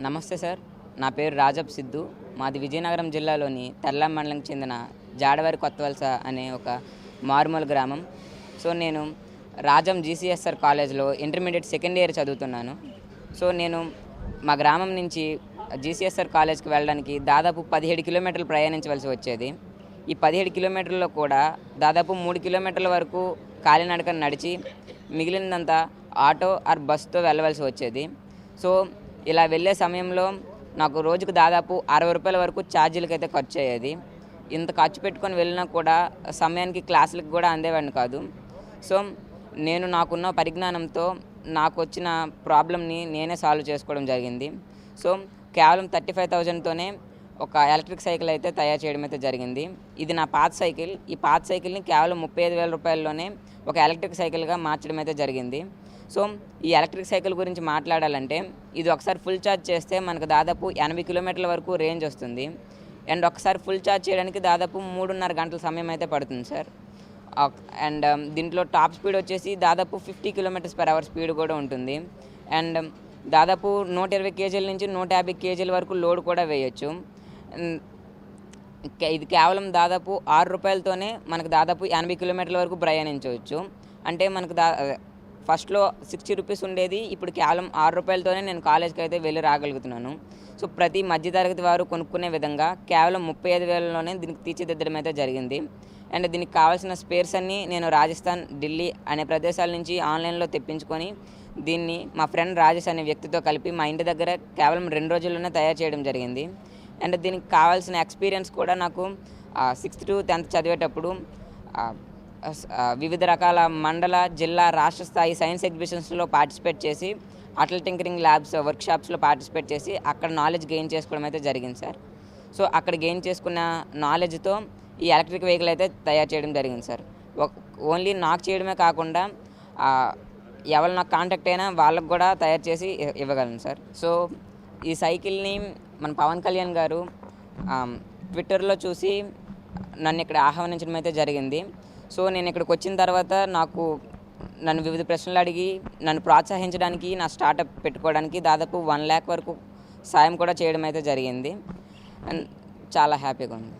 నమస్తే సార్, నా పేరు రాజబ్ సిద్ధు. మాది విజయనగరం జిల్లాలోని తెల్లాం మండలంకి చెందిన జాడవారి కొత్తవలస అనే ఒక మారుమూల గ్రామం. సో నేను రాజం జీసీఎస్ఆర్ కాలేజ్లో ఇంటర్మీడియట్ సెకండ్ ఇయర్ చదువుతున్నాను. సో నేను మా గ్రామం నుంచి జీసీఎస్ఆర్ కాలేజ్కి వెళ్ళడానికి దాదాపు 17 కిలోమీటర్లు ప్రయాణించవలసి వచ్చేది. ఈ 17 కిలోమీటర్లలో కూడా దాదాపు 3 కిలోమీటర్ల వరకు కాలినడకన నడిచి మిగిలినంతా ఆటో ఆర్ బస్తో వెళ్ళవలసి వచ్చేది. సో ఇలా వెళ్ళే సమయంలో నాకు రోజుకు దాదాపు 60 రూపాయల వరకు ఛార్జీలకి అయితే ఖర్చు అయ్యేది. ఇంత ఖర్చు పెట్టుకొని వెళ్ళినా కూడా సమయానికి క్లాసులకు కూడా అందేవాడిని కాదు. సో నేను నాకున్న పరిజ్ఞానంతో నాకు వచ్చిన ప్రాబ్లమ్ని నేనే సాల్వ్ చేసుకోవడం జరిగింది. సో కేవలం 35,000తోనే ఒక ఎలక్ట్రిక్ సైకిల్ అయితే తయారు చేయడం అయితే జరిగింది. ఇది నా పాత సైకిల్. ఈ పాత సైకిల్ని కేవలం 35,000 రూపాయల్లోనే ఒక ఎలక్ట్రిక్ సైకిల్గా మార్చడం అయితే జరిగింది. సో ఈ ఎలక్ట్రిక్ సైకిల్ గురించి మాట్లాడాలంటే ఇది ఒకసారి ఫుల్ ఛార్జ్ చేస్తే మనకు దాదాపు 80 కిలోమీటర్ల వరకు రేంజ్ వస్తుంది. అండ్ ఒకసారి ఫుల్ ఛార్జ్ చేయడానికి దాదాపు 3.5 గంటల సమయం అయితే పడుతుంది సార్. అండ్ దీంట్లో టాప్ స్పీడ్ వచ్చేసి దాదాపు 50 km/h స్పీడ్ కూడా ఉంటుంది. అండ్ దాదాపు 120 kg నుంచి 150 kg వరకు లోడ్ కూడా వేయచ్చు. ఇది కేవలం దాదాపు 6 రూపాయలతోనే మనకు దాదాపు 80 కిలోమీటర్ల వరకు ప్రయాణించవచ్చు. అంటే మనకు ఫస్ట్లో 60 రూపీస్ ఉండేది, ఇప్పుడు కేవలం 6 రూపాయలతోనే నేను కాలేజ్కి అయితే వెళ్ళి రాగలుగుతున్నాను. సో ప్రతి మధ్యతరగతి వారు కొనుక్కునే విధంగా కేవలం 35,000లోనే దీనికి తీర్చిదిద్దడం అయితే జరిగింది. అండ్ దీనికి కావాల్సిన స్పేర్స్ అన్నీ నేను రాజస్థాన్, ఢిల్లీ అనే ప్రదేశాల నుంచి ఆన్లైన్లో తెప్పించుకొని దీన్ని మా ఫ్రెండ్ రాజేష్ అనే వ్యక్తితో కలిపి మా ఇంటి దగ్గర కేవలం 2 రోజుల్లోనే తయారు చేయడం జరిగింది. అండ్ దీనికి కావాల్సిన ఎక్స్పీరియన్స్ కూడా నాకు 6th to 10th చదివేటప్పుడు వివిధ రకాల మండల, జిల్లా, రాష్ట్ర స్థాయి సైన్స్ ఎగ్జిబిషన్స్లో పార్టిసిపేట్ చేసి అటల్ టింకరింగ్ ల్యాబ్స్ వర్క్షాప్స్లో పార్టిసిపేట్ చేసి అక్కడ నాలెడ్జ్ గెయిన్ చేసుకోవడం అయితే జరిగింది సార్. సో అక్కడ గెయిన్ చేసుకున్న నాలెడ్జ్తో ఈ ఎలక్ట్రిక్ వెహికల్ అయితే తయారు చేయడం జరిగింది సార్. ఓన్లీ నాకు చేయడమే కాకుండా ఎవరు నాకు కాంటాక్ట్ అయినా వాళ్ళకు కూడా తయారు చేసి ఇవ్వగలను సార్. సో ఈ సైకిల్ని మన పవన్ కళ్యాణ్ గారు ట్విట్టర్లో చూసి నన్ను ఇక్కడ ఆహ్వానించడం అయితే జరిగింది. సో నేను ఇక్కడికి వచ్చిన తర్వాత నన్ను వివిధ ప్రశ్నలు అడిగి నన్ను ప్రోత్సహించడానికి, నా స్టార్టప్ పెట్టుకోవడానికి దాదాపు 1 lakh వరకు సాయం కూడా చేయడం అయితే జరిగింది. అండ్ చాలా హ్యాపీగా ఉంది.